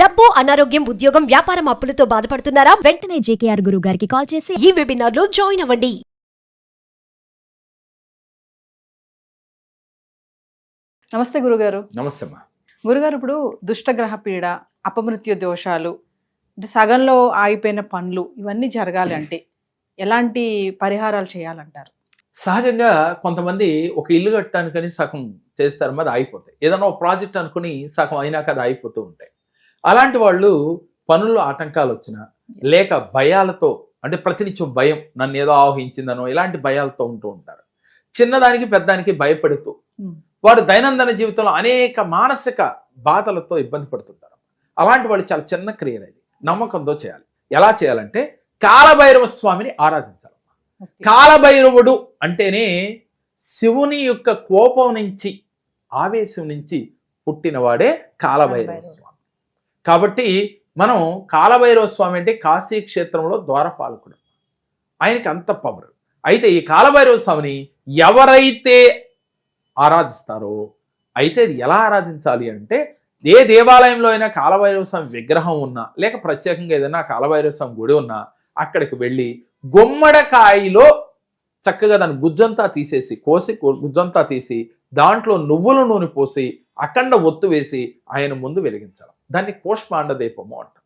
డబ్బు, అనారోగ్యం, ఉద్యోగం, వ్యాపారం అప్పులతో బాధపడుతున్నారా? వెంటనే జేకేఆర్ గురువు గారికి కాల్ చేసి ఈ వెబినార్ లో జాయిన్ అవ్వండి. నమస్తే గురుగారు. నమస్తే అమ్మా. గురుగారు, ఇప్పుడు దుష్టగ్రహ పీడ, అపమృత్యు దోషాలు, అంటే సగంలో ఆగిపోయిన పనులు ఇవన్నీ జరగాలి అంటే ఎలాంటి పరిహారాలు చేయాలంటారు? సహజంగా కొంతమంది ఒక ఇల్లు కట్టడానికని సగం చేస్తారు, అది ఆగిపోతాయి. ఏదైనా ఒక ప్రాజెక్ట్ అనుకుని సగం అయినాక అది ఆగిపోతూ ఉంటాయి. అలాంటి వాళ్ళు పనుల్లో ఆటంకాలు వచ్చినా లేక భయాలతో, అంటే ప్రతినిత్యం భయం, నన్ను ఏదో ఆవహించిందనో ఇలాంటి భయాలతో ఉంటూ ఉంటారు. చిన్నదానికి పెద్దానికి భయపడుతూ వారు దైనందిన జీవితంలో అనేక మానసిక బాధలతో ఇబ్బంది పడుతుంటారు. అలాంటి వాళ్ళు చాలా చిన్న క్రియలు అది నమ్మకంతో చేయాలి. ఎలా చేయాలంటే కాలభైరవ స్వామిని ఆరాధించాలి. కాలభైరవుడు అంటేనే శివుని యొక్క కోపం నుంచి, ఆవేశం నుంచి పుట్టినవాడే కాలభైరవ స్వామి. కాబట్టి మనం కాలభైరవ స్వామి అంటే కాశీ క్షేత్రంలో ద్వారపాలకుడు, ఆయనకి అంత పవర్. అయితే ఈ కాలభైరవ స్వామిని ఎవరైతే ఆరాధిస్తారో, అయితే అది ఎలా ఆరాధించాలి అంటే, ఏ దేవాలయంలో అయినా కాలభైరవ స్వామి విగ్రహం ఉన్నా లేక ప్రత్యేకంగా ఏదైనా కాలభైరవ స్వామి గుడి ఉన్నా అక్కడికి వెళ్ళి గుమ్మడికాయలో చక్కగా దాని గుజ్జంతా తీసేసి, కోసి గుజ్జంతా తీసి దాంట్లో నువ్వుల నూనె పోసి అఖండ ఒత్తు వేసి ఆయన ముందు వెలిగించాలి. దాన్ని కోష్మాండ దీపము అంటాం.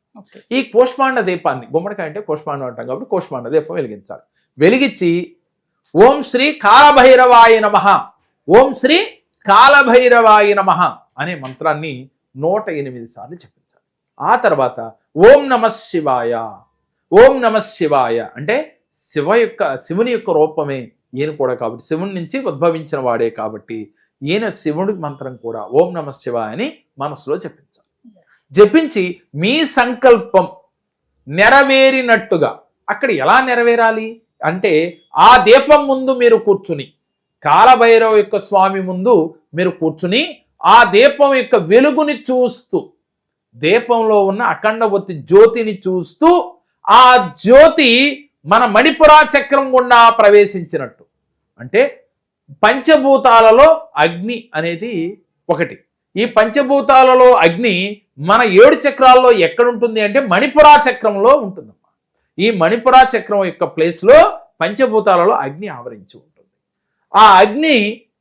ఈ కోష్మాండ దీపాన్ని, గుమ్మడికాయ అంటే కోష్మాండం అంటాం కాబట్టి కోష్మాండ దీపం వెలిగించాలి. వెలిగించి ఓం శ్రీ కాలభైరవాయ నమః, ఓం శ్రీ కాలభైరవాయ నమః అనే మంత్రాన్ని 108 సార్లు చెప్పించాలి. ఆ తర్వాత ఓం నమః శివాయ, ఓం నమః శివాయ అంటే శివుని యొక్క రూపమే ఈయన కూడా, కాబట్టి శివుని నుంచి ఉద్భవించిన వాడే కాబట్టి ఈయన శివుడి మంత్రం కూడా ఓం నమః శివాయ అని మనసులో జపించాలి. జపించి మీ సంకల్పం నెరవేరినట్టుగా, అక్కడ ఎలా నెరవేరాలి అంటే ఆ దీపం ముందు మీరు కూర్చుని, కాలభైరవ యొక్క స్వామి ముందు మీరు కూర్చుని ఆ దీపం యొక్క వెలుగుని చూస్తూ, దీపంలో ఉన్న అఖండ ఒత్తి జ్యోతిని చూస్తూ, ఆ జ్యోతి మన మణిపురా చక్రం గుండా ప్రవేశించినట్టు. అంటే పంచభూతాలలో అగ్ని అనేది ఒకటి. ఈ పంచభూతాలలో అగ్ని మన 7 చక్రాల్లో ఎక్కడుంటుంది అంటే మణిపురా చక్రంలో ఉంటుందమ్మా. ఈ మణిపురా చక్రం యొక్క ప్లేస్లో పంచభూతాలలో అగ్ని ఆవరించి ఉంటుంది. ఆ అగ్ని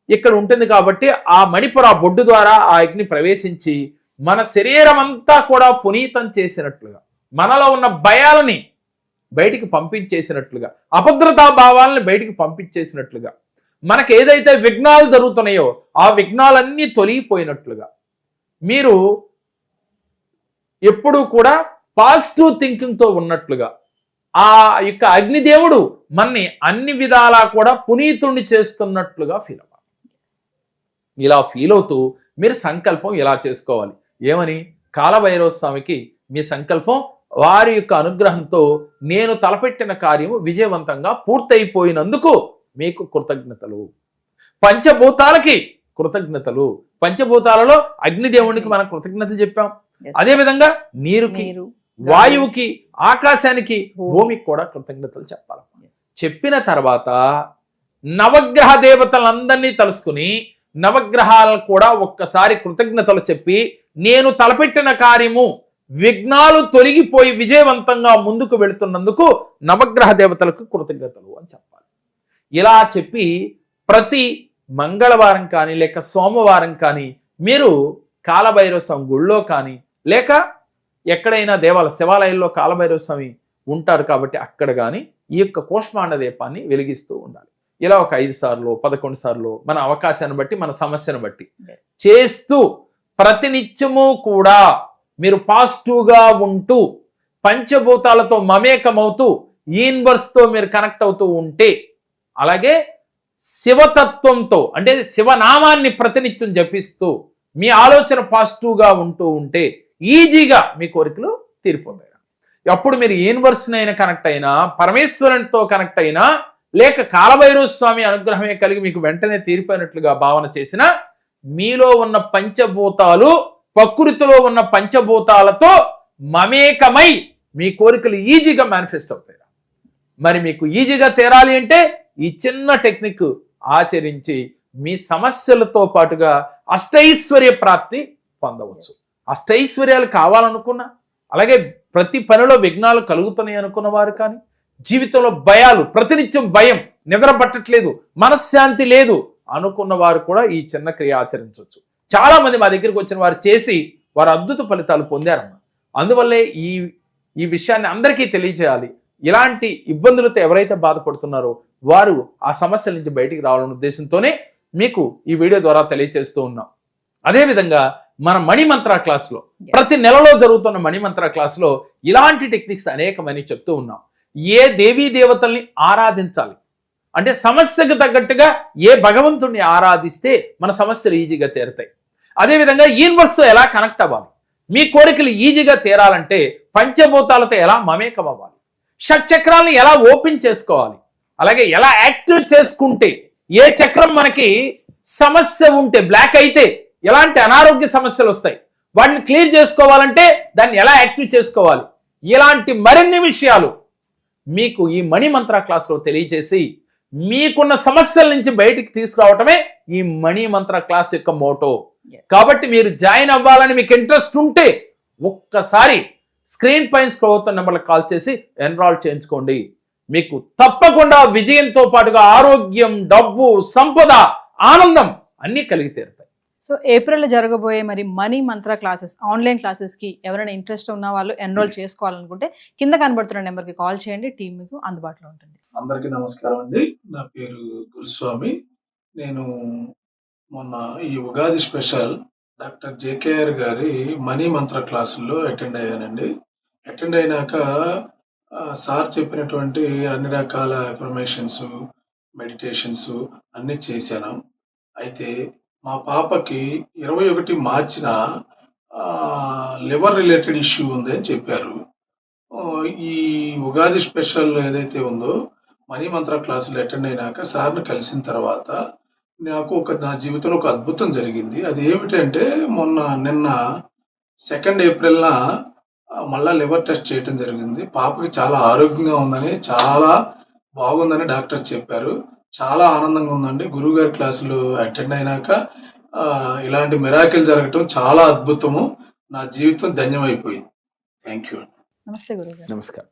ఇక్కడ ఉంటుంది కాబట్టి ఆ మణిపురా బొడ్డు ద్వారా ఆ అగ్ని ప్రవేశించి మన శరీరం అంతా కూడా పునీతం చేసినట్లుగా, మనలో ఉన్న భయాలని బయటికి పంపించేసినట్లుగా, అభద్రతా భావాలని బయటికి పంపించేసినట్లుగా, మనకు ఏదైతే విఘ్నాలు జరుగుతున్నాయో ఆ విఘ్నాలన్నీ తొలగిపోయినట్లుగా, మీరు ఎప్పుడూ కూడా పాజిటివ్ థింకింగ్తో ఉన్నట్లుగా, ఆ యొక్క అగ్నిదేవుడు మనని అన్ని విధాలా కూడా పునీతుణ్ణి చేస్తున్నట్లుగా ఫీల్ అవ్వాలి. ఇలా ఫీల్ అవుతూ మీరు సంకల్పం ఇలా చేసుకోవాలి. ఏమని? కాలభైరవ స్వామికి మీ సంకల్పం, వారి యొక్క అనుగ్రహంతో నేను తలపెట్టిన కార్యము విజయవంతంగా పూర్తయిపోయినందుకు మీకు కృతజ్ఞతలు. పంచభూతాలకి కృతజ్ఞతలు. పంచభూతాలలో అగ్నిదేవునికి మనం కృతజ్ఞతలు చెప్పాం. అదేవిధంగా నీరుకి, వాయువుకి, ఆకాశానికి, భూమికి కూడా కృతజ్ఞతలు చెప్పాలి. చెప్పిన తర్వాత నవగ్రహ దేవతలందరినీ తలుసుకుని నవగ్రహాలను కూడా ఒక్కసారి కృతజ్ఞతలు చెప్పి, నేను తలపెట్టిన కార్యము విఘ్నాలు తొలగిపోయి విజయవంతంగా ముందుకు వెళుతున్నందుకు నవగ్రహ దేవతలకు కృతజ్ఞతలు అని చెప్పాలి. ఇలా చెప్పి ప్రతి మంగళవారం కానీ లేక సోమవారం కానీ మీరు కాలభైరవ స్వామి గుళ్ళో కానీ లేక ఎక్కడైనా శివాలయంలో కాలభైరవ స్వామి ఉంటారు కాబట్టి అక్కడ కానీ ఈ యొక్క కోష్మాండ దీపాన్ని వెలిగిస్తూ ఉండాలి. ఇలా ఒక 5 సార్లు 11 సార్లు మన అవకాశాన్ని బట్టి, మన సమస్యను బట్టి చేస్తూ ప్రతినిత్యము కూడా మీరు పాజిటివ్గా ఉంటూ పంచభూతాలతో మమేకమవుతూ యూనివర్స్తో మీరు కనెక్ట్ అవుతూ ఉంటే, అలాగే శివతత్వంతో అంటే శివనామాన్ని ప్రతినిత్యం జపిస్తూ మీ ఆలోచన పాజిటివ్గా ఉంటూ ఉంటే ఈజీగా మీ కోరికలు తీరిపోతాయి. అప్పుడు మీరు యూనివర్స్నైనా కనెక్ట్ అయినా, పరమేశ్వరునితో కనెక్ట్ అయినా, లేక కాలభైరవ స్వామి అనుగ్రహమే కలిగి మీకు వెంటనే తీరిపోయినట్లుగా భావన చేసిన, మీలో ఉన్న పంచభూతాలు ప్రకృతిలో ఉన్న పంచభూతాలతో మమేకమై మీ కోరికలు ఈజీగా మేనిఫెస్ట్ అవుతాయి. మరి మీకు ఈజీగా తీరాలి అంటే ఈ చిన్న టెక్నిక్ ఆచరించి మీ సమస్యలతో పాటుగా అష్టైశ్వర్య ప్రాప్తి పొందవచ్చు. అష్టైశ్వర్యాలు కావాలనుకున్నా, అలాగే ప్రతి పనిలో విఘ్నాలు కలుగుతున్నాయి అనుకున్న వారు కానీ, జీవితంలో భయాలు, ప్రతినిత్యం భయం, నిద్ర పట్టట్లేదు, మనశ్శాంతి లేదు అనుకున్న వారు కూడా ఈ చిన్న క్రియ ఆచరించవచ్చు. చాలా మంది మా దగ్గరికి వచ్చిన వారు చేసి వారు అద్భుత ఫలితాలు పొందారన్న. అందువల్లే ఈ విషయాన్ని అందరికీ తెలియజేయాలి. ఇలాంటి ఇబ్బందులతో ఎవరైతే బాధపడుతున్నారో వారు ఆ సమస్యల నుంచి బయటికి రావాలనే ఉద్దేశంతోనే మీకు ఈ వీడియో ద్వారా తెలియజేస్తూ ఉన్నాం. అదేవిధంగా మన మణిమంత్ర క్లాస్లో, ప్రతి నెలలో జరుగుతున్న మణిమంత్ర క్లాస్లో ఇలాంటి టెక్నిక్స్ అనేకమని చెప్తూ ఉన్నాం. ఏ దేవీ దేవతల్ని ఆరాధించాలి అంటే, సమస్యకు తగ్గట్టుగా ఏ భగవంతుడిని ఆరాధిస్తే మన సమస్యలు ఈజీగా తీరుతాయి. అదేవిధంగా యూనివర్స్తో ఎలా కనెక్ట్ అవ్వాలి, మీ కోరికలు ఈజీగా తీరాలంటే పంచభూతాలతో ఎలా మమేకం అవ్వాలి, షట్చక్రాలను ఎలా ఓపెన్ చేసుకోవాలి, అలాగే ఎలా యాక్టివ్ చేసుకుంటే ఏ చక్రం మనకి సమస్య ఉంటే బ్లాక్ అయితే ఎలాంటి అనారోగ్య సమస్యలు వస్తాయి, వాటిని క్లియర్ చేసుకోవాలంటే దాన్ని ఎలా యాక్టివ్ చేసుకోవాలి, ఇలాంటి మరిన్ని విషయాలు మీకు ఈ మణిమంత్ర క్లాస్లో తెలియజేసి మీకున్న సమస్యల నుంచి బయటికి తీసుకురావటమే ఈ మణిమంత్ర క్లాస్ యొక్క మోటో. కాబట్టి మీరు జాయిన్ అవ్వాలని మీకు ఇంట్రెస్ట్ ఉంటే ఒక్కసారి స్క్రీన్ పైన స్క్రోల్ అవుతున్న నెంబర్లకు కాల్ చేసి ఎన్రాల్ చేయించుకోండి. మీకు తప్పకుండా విజయంతో పాటుగా ఆరోగ్యం, డబ్బు, సంపద, ఆనందం అన్నీ కలిగి తీరుతాయి. సో ఏప్రిల్లో జరగబోయే మరి మనీ మంత్ర క్లాసెస్, ఆన్లైన్ క్లాసెస్కి ఎవరైనా ఇంట్రెస్ట్ ఉన్న వాళ్ళు ఎన్రోల్ చేసుకోవాలనుకుంటే కింద కనబడుతున్న నెంబర్కి కాల్ చేయండి, టీం మీకు అందుబాటులో ఉంటుంది. అందరికీ నమస్కారం అండి. నా పేరు గురుస్వామి. నేను మొన్న ఈ ఉగాది స్పెషల్ డాక్టర్ జేకేఆర్ గారి మనీ మంత్ర క్లాసుల్లో అటెండ్ అయ్యానండి. అటెండ్ అయినాక సార్ చెప్పినటువంటి అన్ని రకాల అఫర్మేషన్స్, మెడిటేషన్స్ అన్నీ చేశాను. అయితే మా పాపకి 21 మార్చిన లివర్ రిలేటెడ్ ఇష్యూ ఉంది అని చెప్పారు. ఈ ఉగాది స్పెషల్ ఏదైతే ఉందో మనీ మంత్ర క్లాసులు అటెండ్ అయినాక సార్ని కలిసిన తర్వాత నాకు నా జీవితంలో ఒక అద్భుతం జరిగింది. అది ఏమిటంటే, నిన్న 2 ఏప్రిల్న మళ్ళా లివర్ టెస్ట్ చేయటం జరిగింది. పాపకి చాలా ఆరోగ్యంగా ఉందని, చాలా బాగుందని డాక్టర్ చెప్పారు. చాలా ఆనందంగా ఉందండి. గురువు గారి క్లాసులు అటెండ్ అయినాక ఇలాంటి మిరాకిల్ జరగటం చాలా అద్భుతము. నా జీవితం ధన్యమైపోయింది. Thank you. నమస్తే గురువు గారు. నమస్కారం.